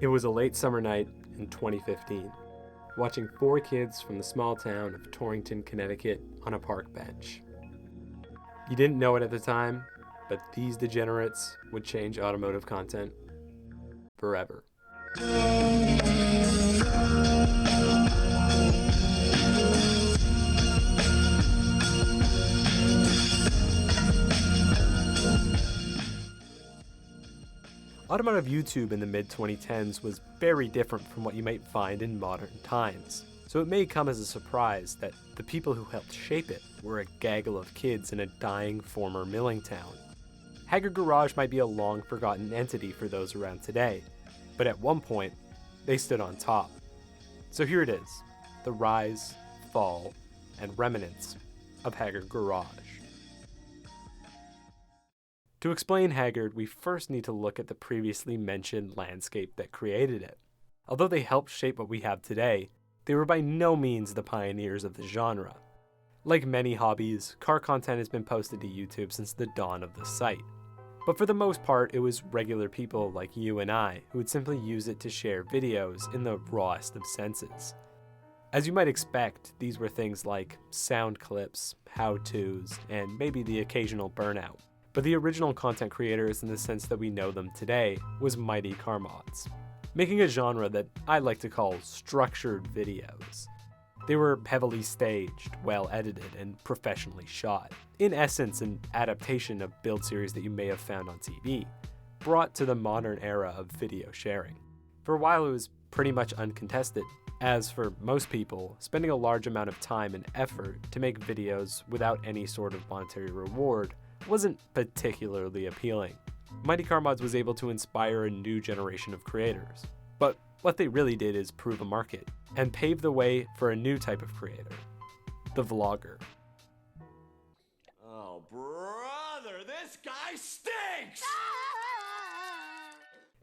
It was a late summer night in 2015, watching four kids from the small town of Torrington, Connecticut on a park bench. You didn't know it at the time, but these degenerates would change automotive content forever. Automotive YouTube in the mid-2010s was very different from what you might find in modern times, so it may come as a surprise that the people who helped shape it were a gaggle of kids in a dying former milling town. Haggard Garage might be a long-forgotten entity for those around today, but at one point, they stood on top. So here it is, the rise, fall, and remnants of Haggard Garage. To explain Haggard, we first need to look at the previously mentioned landscape that created it. Although they helped shape what we have today, they were by no means the pioneers of the genre. Like many hobbies, car content has been posted to YouTube since the dawn of the site. But for the most part, it was regular people like you and I who would simply use it to share videos in the rawest of senses. As you might expect, these were things like sound clips, how-tos, and maybe the occasional burnout. But the original content creators in the sense that we know them today was Mighty Car Mods, making a genre that I like to call structured videos. They were heavily staged, well edited, and professionally shot. In essence, an adaptation of build series that you may have found on TV, brought to the modern era of video sharing. For a while it was pretty much uncontested, as for most people, spending a large amount of time and effort to make videos without any sort of monetary reward wasn't particularly appealing. Mighty Car Mods was able to inspire a new generation of creators. But what they really did is prove a market, and pave the way for a new type of creator, the vlogger. Oh, brother, this guy stinks!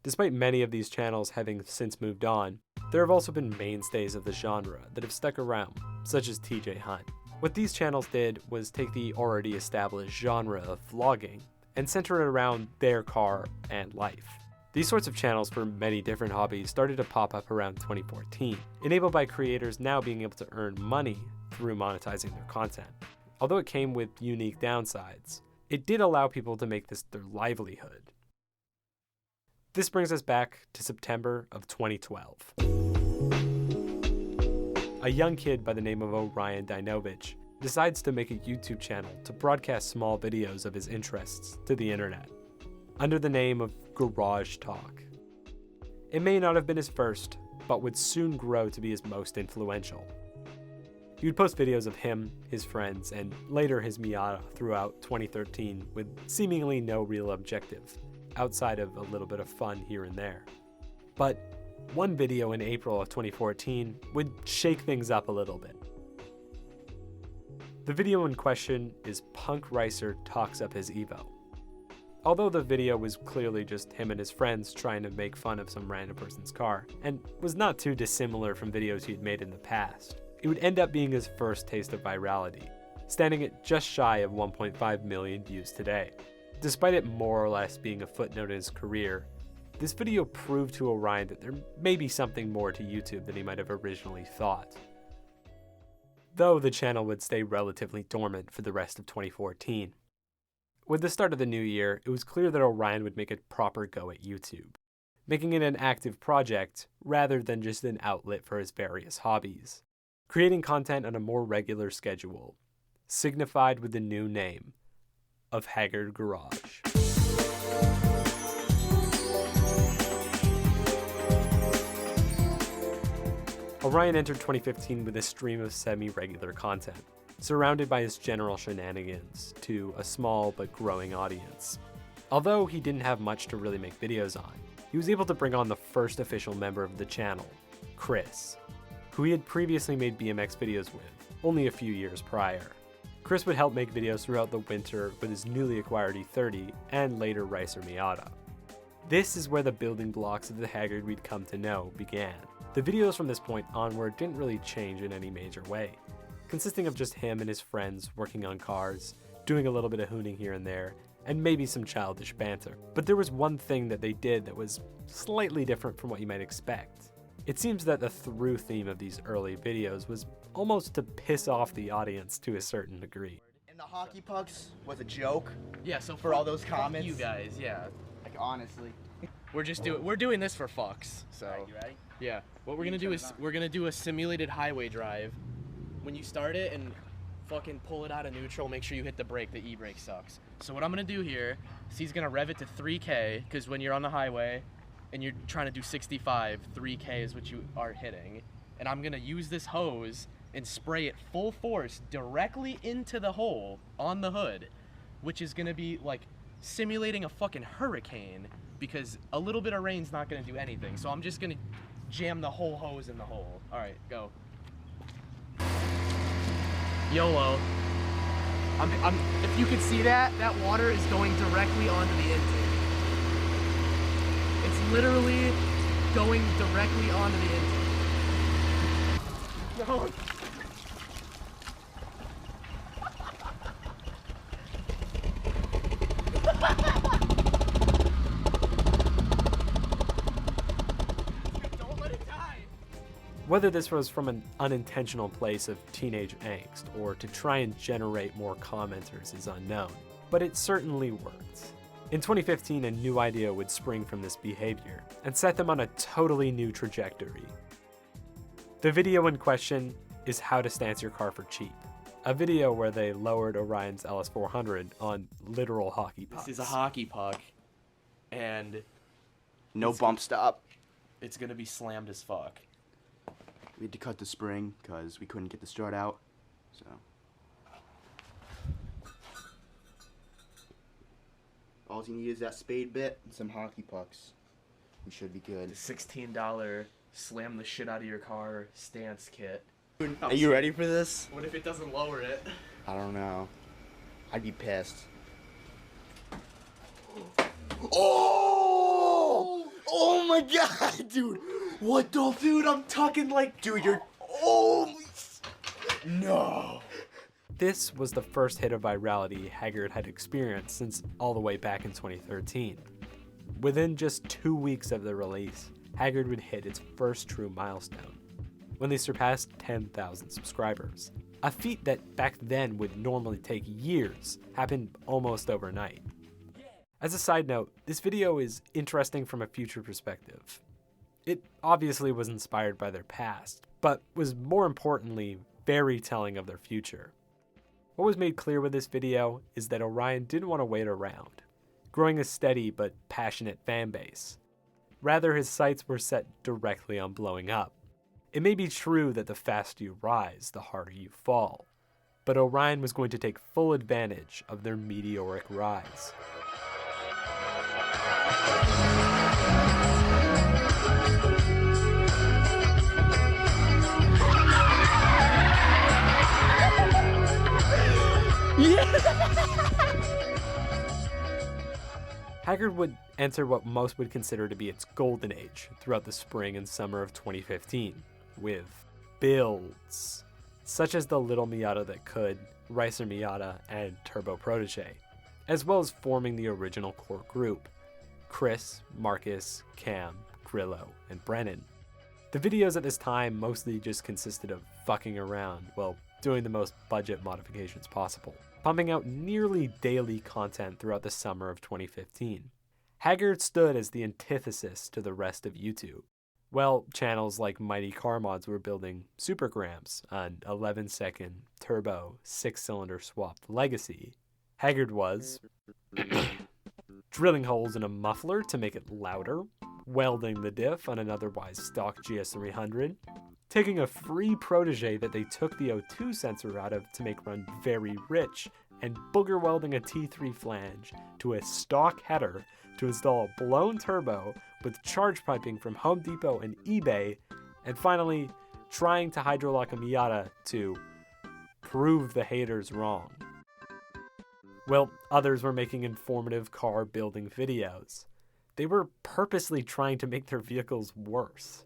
Despite many of these channels having since moved on, there have also been mainstays of the genre that have stuck around, such as TJ Hunt. What these channels did was take the already established genre of vlogging and center it around their car and life. These sorts of channels for many different hobbies started to pop up around 2014, enabled by creators now being able to earn money through monetizing their content. Although it came with unique downsides, it did allow people to make this their livelihood. This brings us back to September of 2012. A young kid by the name of Orion Dinovich decides to make a YouTube channel to broadcast small videos of his interests to the internet, under the name of Garage Talk. It may not have been his first, but would soon grow to be his most influential. He would post videos of him, his friends, and later his Miata throughout 2013 with seemingly no real objective, outside of a little bit of fun here and there. But one video in April of 2014 would shake things up a little bit. The video in question is Punk Ricer Talks Up His Evo. Although the video was clearly just him and his friends trying to make fun of some random person's car, and was not too dissimilar from videos he'd made in the past, it would end up being his first taste of virality, standing at just shy of 1.5 million views today. Despite it more or less being a footnote in his career, this video proved to Orion that there may be something more to YouTube than he might have originally thought. Though the channel would stay relatively dormant for the rest of 2014. With the start of the new year, it was clear that Orion would make a proper go at YouTube, making it an active project rather than just an outlet for his various hobbies. Creating content on a more regular schedule, signified with the new name of Haggard Garage. Orion entered 2015 with a stream of semi-regular content, surrounded by his general shenanigans to a small but growing audience. Although he didn't have much to really make videos on, he was able to bring on the first official member of the channel, Chris, who he had previously made BMX videos with, only a few years prior. Chris would help make videos throughout the winter with his newly acquired E30 and later Ricer Miata. This is where the building blocks of the Haggard we'd come to know began. The videos from this point onward didn't really change in any major way, consisting of just him and his friends working on cars, doing a little bit of hooning here and there, and maybe some childish banter. But there was one thing that they did that was slightly different from what you might expect. It seems that the through theme of these early videos was almost to piss off the audience to a certain degree. And the hockey pucks was a joke. Yeah, so for all those comments. you guys, yeah. Like honestly. We're doing this for fucks. So Alright, you ready? yeah, what we're gonna do is we're gonna do a simulated highway drive. When you start it and fucking pull it out of neutral, make sure you hit the brake. The e-brake sucks. So what I'm gonna do here is he's gonna rev it to 3K, because when you're on the highway and you're trying to do 65, 3K is what you are hitting. And I'm gonna use this hose and spray it full force directly into the hole on the hood, which is gonna be like simulating a fucking hurricane, because a little bit of rain's not gonna do anything. So I'm just gonna jam the whole hose in the hole. All right, go. YOLO. If you could see that water is going directly onto the intake. It's literally going directly onto the intake. No. Don't let it die. Whether this was from an unintentional place of teenage angst or to try and generate more commenters is unknown, but it certainly worked. In 2015, a new idea would spring from this behavior and set them on a totally new trajectory. The video in question is How to Stance Your Car for Cheap, a video where they lowered Orion's LS400 on literal hockey pucks. This is a hockey puck, and No bump stop. it's gonna be slammed as fuck. We had to cut the spring because we couldn't get the strut out. So all you need is that spade bit and some hockey pucks. We should be good. The $16 slam the shit out of your car stance kit. Are you ready for this? What if it doesn't lower it? I don't know. I'd be pissed. Oh! Oh my god, dude! What the dude? I'm talking like, dude, you're. Oh! No! This was the first hit of virality Haggard had experienced since all the way back in 2013. Within just 2 weeks of the release, Haggard would hit its first true milestone, when they surpassed 10,000 subscribers. A feat that back then would normally take years happened almost overnight. As a side note, this video is interesting from a future perspective. It obviously was inspired by their past, but was more importantly very telling of their future. What was made clear with this video is that Orion didn't want to wait around, growing a steady but passionate fan base. Rather, his sights were set directly on blowing up. It may be true that the faster you rise, the harder you fall, but Orion was going to take full advantage of their meteoric rise. Haggard would enter what most would consider to be its golden age throughout the spring and summer of 2015, with builds such as the Little Miata That Could, Ricer Miata, and Turbo Protege, as well as forming the original core group: Chris, Marcus, Cam, Grillo, and Brennan. The videos at this time mostly just consisted of fucking around while doing the most budget modifications possible, pumping out nearly daily content throughout the summer of 2015. Haggard stood as the antithesis to the rest of YouTube. Well, channels like Mighty Car Mods were building Supergrams, an 11-second turbo 6-cylinder swapped legacy. Haggard was drilling holes in a muffler to make it louder, welding the diff on an otherwise stock GS300, taking a free Protege that they took the O2 sensor out of to make run very rich, and booger welding a T3 flange to a stock header to install a blown turbo with charge piping from Home Depot and eBay, and finally trying to hydrolock a Miata to prove the haters wrong. Well, others were making informative car building videos. They were purposely trying to make their vehicles worse.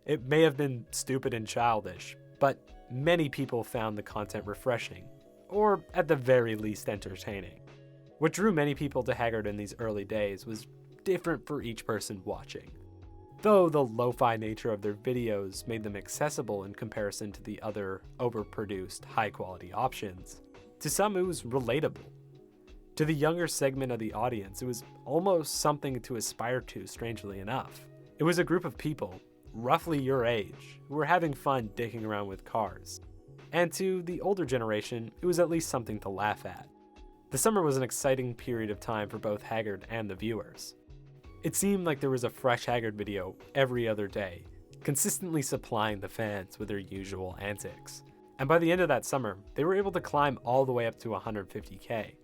It may have been stupid and childish, but many people found the content refreshing, or at the very least entertaining. What drew many people to Haggard in these early days was different for each person watching. Though the lo-fi nature of their videos made them accessible in comparison to the other overproduced, high-quality options, to some it was relatable. To the younger segment of the audience, it was almost something to aspire to, strangely enough. It was a group of people, roughly your age, who were having fun dicking around with cars. And to the older generation, it was at least something to laugh at. The summer was an exciting period of time for both Haggard and the viewers. It seemed like there was a fresh Haggard video every other day, consistently supplying the fans with their usual antics. And by the end of that summer, they were able to climb all the way up to 150K,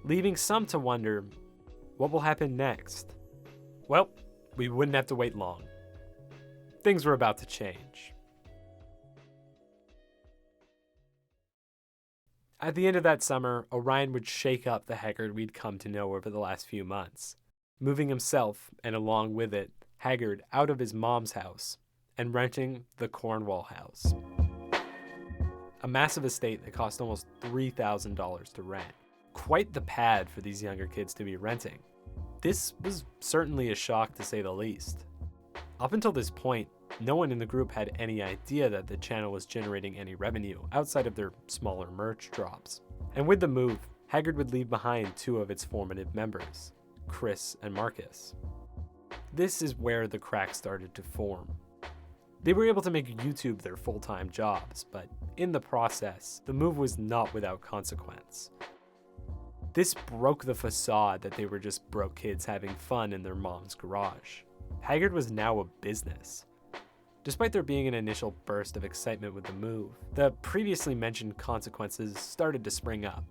leaving some to wonder, what will happen next? Well, we wouldn't have to wait long. Things were about to change. At the end of that summer, Orion would shake up the Haggard we'd come to know over the last few months, moving himself, and along with it, Haggard out of his mom's house and renting the Cornwall house. A massive estate that cost almost $3,000 to rent. Quite the pad for these younger kids to be renting. This was certainly a shock to say the least. Up until this point, no one in the group had any idea that the channel was generating any revenue outside of their smaller merch drops. And with the move, Haggard would leave behind two of its formative members, Chris and Marcus. This is where the cracks started to form. They were able to make YouTube their full-time jobs, but in the process, the move was not without consequence. This broke the facade that they were just broke kids having fun in their mom's garage. Haggard was now a business. Despite there being an initial burst of excitement with the move, the previously mentioned consequences started to spring up,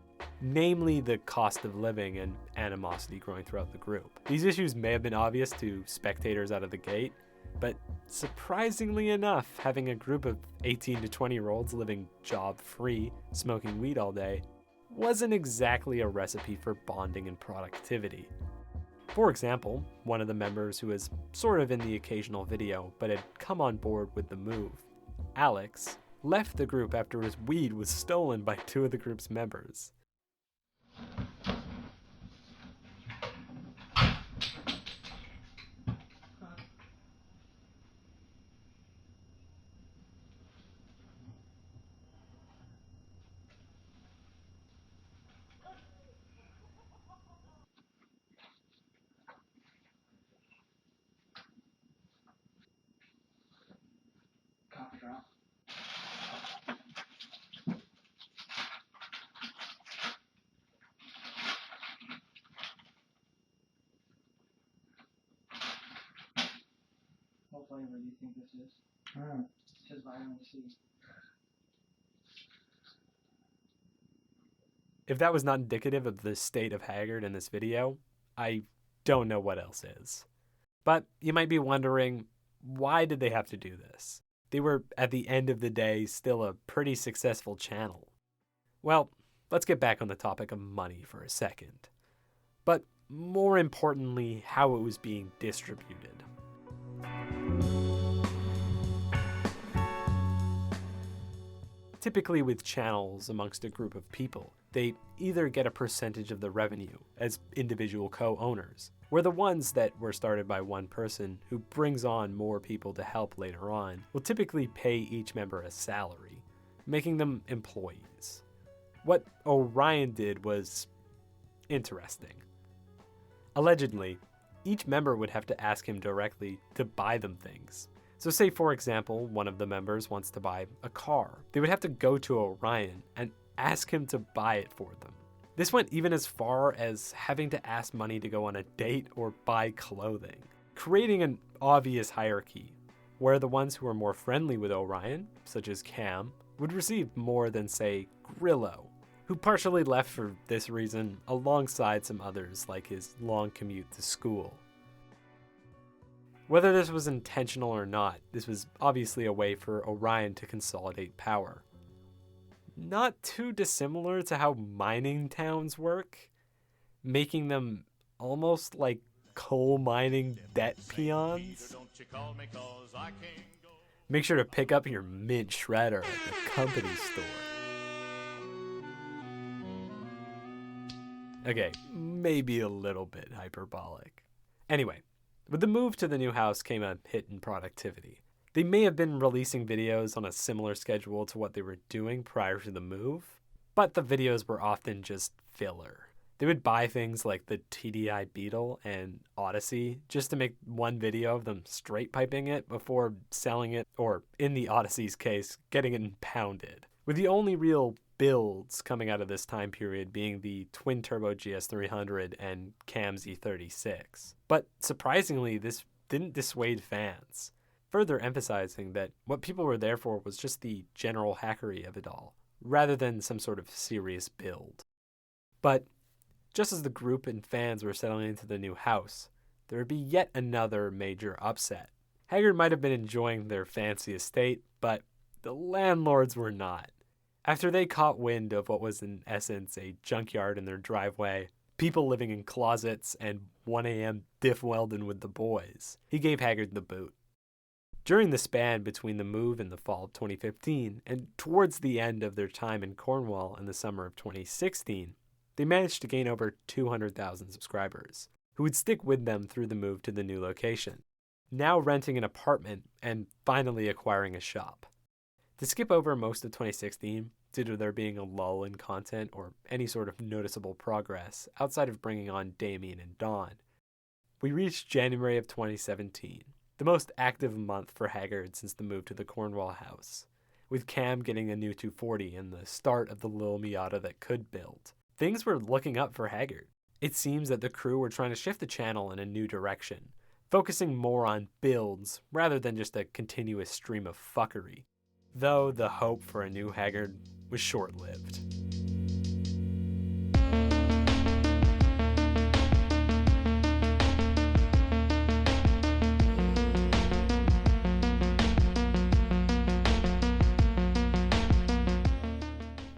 namely the cost of living and animosity growing throughout the group. These issues may have been obvious to spectators out of the gate, but surprisingly enough, having a group of 18 to 20-year-olds living job-free, smoking weed all day, wasn't exactly a recipe for bonding and productivity. For example, one of the members who was sort of in the occasional video but had come on board with the move, Alex, left the group after his weed was stolen by two of the group's members. What flavor do you think this is? It says vitamin C. If that was not indicative of the state of Haggard in this video, I don't know what else is. But you might be wondering, why did they have to do this? They were, at the end of the day, still a pretty successful channel. Well, let's get back on the topic of money for a second. But more importantly, how it was being distributed. Typically with channels amongst a group of people, they either get a percentage of the revenue as individual co-owners, where the ones that were started by one person who brings on more people to help later on will typically pay each member a salary, making them employees. What Orion did was interesting. Allegedly, each member would have to ask him directly to buy them things. So say, for example, one of the members wants to buy a car. They would have to go to Orion and ask him to buy it for them. This went even as far as having to ask money to go on a date or buy clothing, creating an obvious hierarchy, where the ones who were more friendly with Orion, such as Cam, would receive more than, say, Grillo, who partially left for this reason alongside some others like his long commute to school. Whether this was intentional or not, this was obviously a way for Orion to consolidate power. Not too dissimilar to how mining towns work, making them almost like coal mining debt peons. Make sure to pick up your mint shredder at the company store. Okay, maybe a little bit hyperbolic. Anyway, with the move to the new house came a hit in productivity. They may have been releasing videos on a similar schedule to what they were doing prior to the move, but the videos were often just filler. They would buy things like the TDI Beetle and Odyssey just to make one video of them straight piping it before selling it, or in the Odyssey's case, getting it impounded. With the only real builds coming out of this time period being the twin-turbo GS300 and Cam Z36. But surprisingly, this didn't dissuade fans, further emphasizing that what people were there for was just the general hackery of it all, rather than some sort of serious build. But just as the group and fans were settling into the new house, there would be yet another major upset. Haggard might have been enjoying their fancy estate, but the landlords were not. After they caught wind of what was in essence a junkyard in their driveway, people living in closets, and 1 a.m. diff welding with the boys, he gave Haggard the boot. During the span between the move in the fall of 2015 and towards the end of their time in Cornwall in the summer of 2016, they managed to gain over 200,000 subscribers, who would stick with them through the move to the new location, now renting an apartment and finally acquiring a shop. To skip over most of 2016, due to there being a lull in content or any sort of noticeable progress outside of bringing on Damien and Dawn, we reached January of 2017, the most active month for Haggard since the move to the Cornwall house, with Cam getting a new 240 and the start of the little Miata that could build. Things were looking up for Haggard. It seems that the crew were trying to shift the channel in a new direction, focusing more on builds rather than just a continuous stream of fuckery. Though the hope for a new Haggard was short-lived.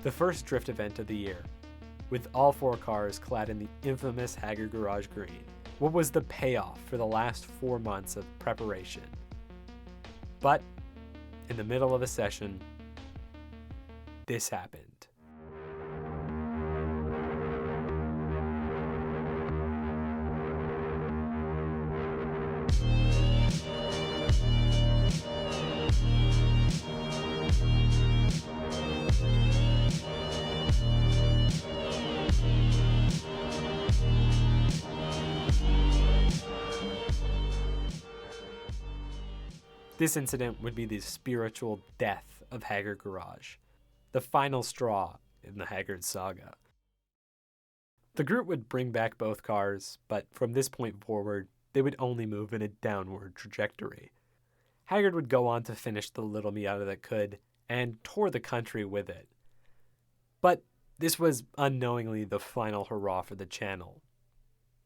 The first drift event of the year, with all 4 cars clad in the infamous Haggard Garage green. What was the payoff for the last 4 months of preparation? But in the middle of a session, this happened. This incident would be the spiritual death of Haggard Garage, the final straw in the Haggard saga. The group would bring back both cars, but from this point forward, they would only move in a downward trajectory. Haggard would go on to finish the little Miata that could, and tour the country with it. But this was unknowingly the final hurrah for the channel.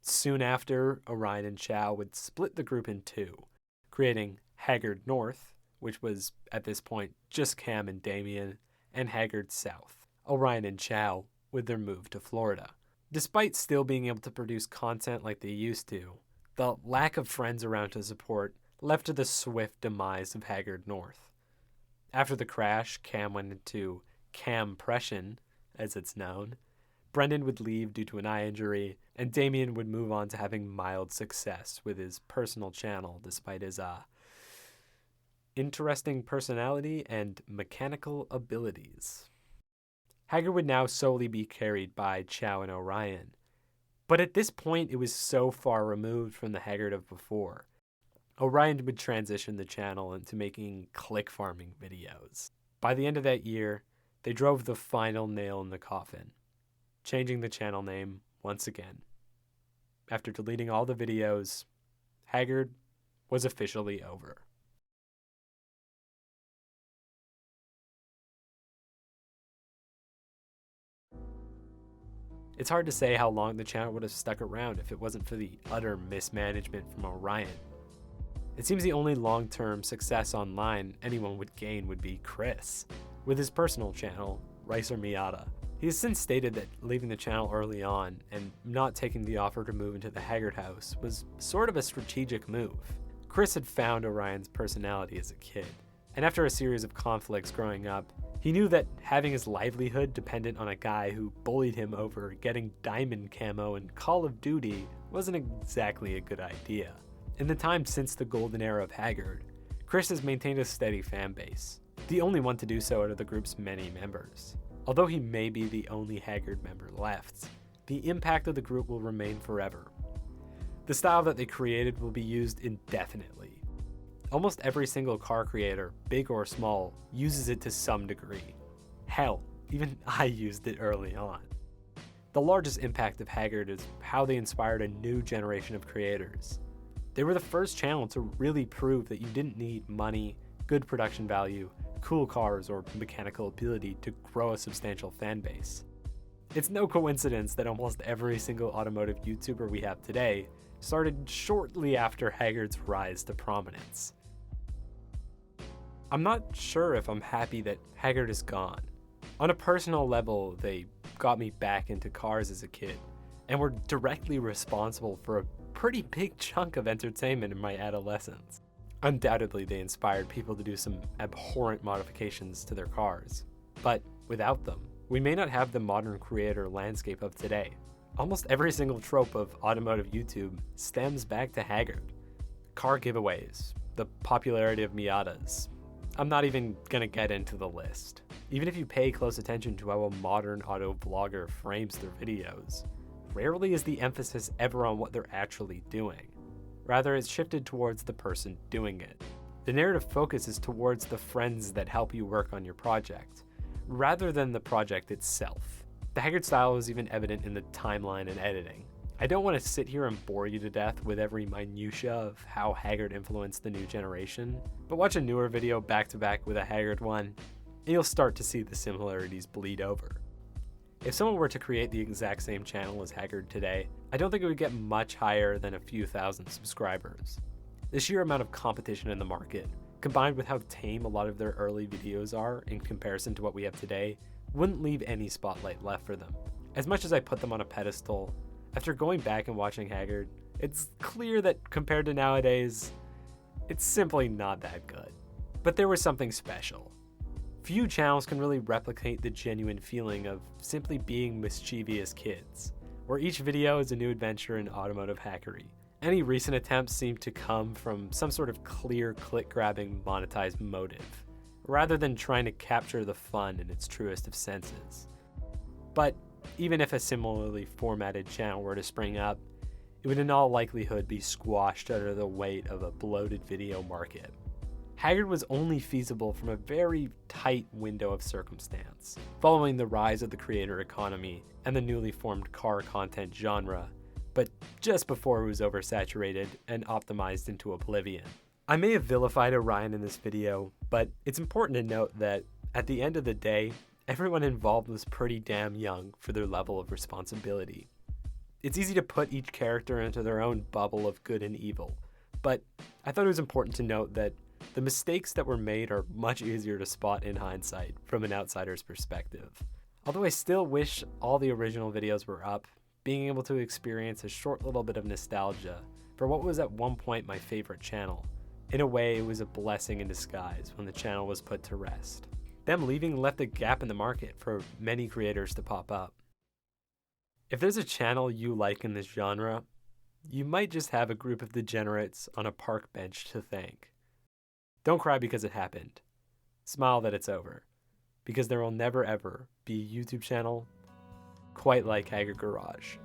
Soon after, Orion and Chow would split the group in 2, creating Haggard North, which was at this point just Cam and Damien, and Haggard South, Orion and Chow, with their move to Florida. Despite still being able to produce content like they used to, the lack of friends around to support left to the swift demise of Haggard North. After the crash, Cam went into Campression, as it's known. Brendan would leave due to an eye injury, and Damien would move on to having mild success with his personal channel despite his interesting personality and mechanical abilities. Haggard would now solely be carried by Chow and Orion, but at this point it was so far removed from the Haggard of before. Orion would transition the channel into making click farming videos. By the end of that year, they drove the final nail in the coffin, changing the channel name once again. After deleting all the videos, Haggard was officially over. It's hard to say how long the channel would have stuck around if it wasn't for the utter mismanagement from Orion. It seems the only long-term success online anyone would gain would be Chris, with his personal channel, Ricer Miata. He has since stated that leaving the channel early on and not taking the offer to move into the Haggard house was sort of a strategic move. Chris had found Orion's personality as a kid, and after a series of conflicts growing up, He knew that having his livelihood dependent on a guy who bullied him over getting diamond camo in Call of Duty wasn't exactly a good idea. In the time since the golden era of Haggard, Chris has maintained a steady fan base, the only one to do so out of the group's many members. Although he may be the only Haggard member left, the impact of the group will remain forever. The style that they created will be used indefinitely. Almost every single car creator, big or small, uses it to some degree. Hell, even I used it early on. The largest impact of Haggard is how they inspired a new generation of creators. They were the first channel to really prove that you didn't need money, good production value, cool cars, or mechanical ability to grow a substantial fan base. It's no coincidence that almost every single automotive YouTuber we have today started shortly after Haggard's rise to prominence. I'm not sure if I'm happy that Haggard is gone. On a personal level, they got me back into cars as a kid, and were directly responsible for a pretty big chunk of entertainment in my adolescence. Undoubtedly, they inspired people to do some abhorrent modifications to their cars. But without them, we may not have the modern creator landscape of today. Almost every single trope of automotive YouTube stems back to Haggard. Car giveaways, the popularity of Miatas. I'm not even gonna get into the list. Even if you pay close attention to how a modern auto vlogger frames their videos, rarely is the emphasis ever on what they're actually doing. Rather, it's shifted towards the person doing it. The narrative focus is towards the friends that help you work on your project, rather than the project itself. The Haggard style is even evident in the timeline and editing. I don't want to sit here and bore you to death with every minutia of how Haggard influenced the new generation, but watch a newer video back to back with a Haggard one, and you'll start to see the similarities bleed over. If someone were to create the exact same channel as Haggard today, I don't think it would get much higher than a few thousand subscribers. The sheer amount of competition in the market, combined with how tame a lot of their early videos are in comparison to what we have today, wouldn't leave any spotlight left for them. As much as I put them on a pedestal, after going back and watching Haggard, it's clear that compared to nowadays, it's simply not that good. But there was something special. Few channels can really replicate the genuine feeling of simply being mischievous kids, where each video is a new adventure in automotive hackery. Any recent attempts seem to come from some sort of clear click-grabbing monetized motive, rather than trying to capture the fun in its truest of senses. But even if a similarly formatted channel were to spring up, it would in all likelihood be squashed under the weight of a bloated video market. Haggard was only feasible from a very tight window of circumstance, following the rise of the creator economy and the newly formed car content genre, but just before it was oversaturated and optimized into oblivion. I may have vilified Orion in this video, but it's important to note that at the end of the day, everyone involved was pretty damn young for their level of responsibility. It's easy to put each character into their own bubble of good and evil, but I thought it was important to note that the mistakes that were made are much easier to spot in hindsight from an outsider's perspective. Although I still wish all the original videos were up, being able to experience a short little bit of nostalgia for what was at one point my favorite channel. In a way, it was a blessing in disguise when the channel was put to rest. Them leaving left a gap in the market for many creators to pop up. If there's a channel you like in this genre, you might just have a group of degenerates on a park bench to thank. Don't cry because it happened. Smile that it's over, because there will never ever be a YouTube channel quite like Haggard Garage.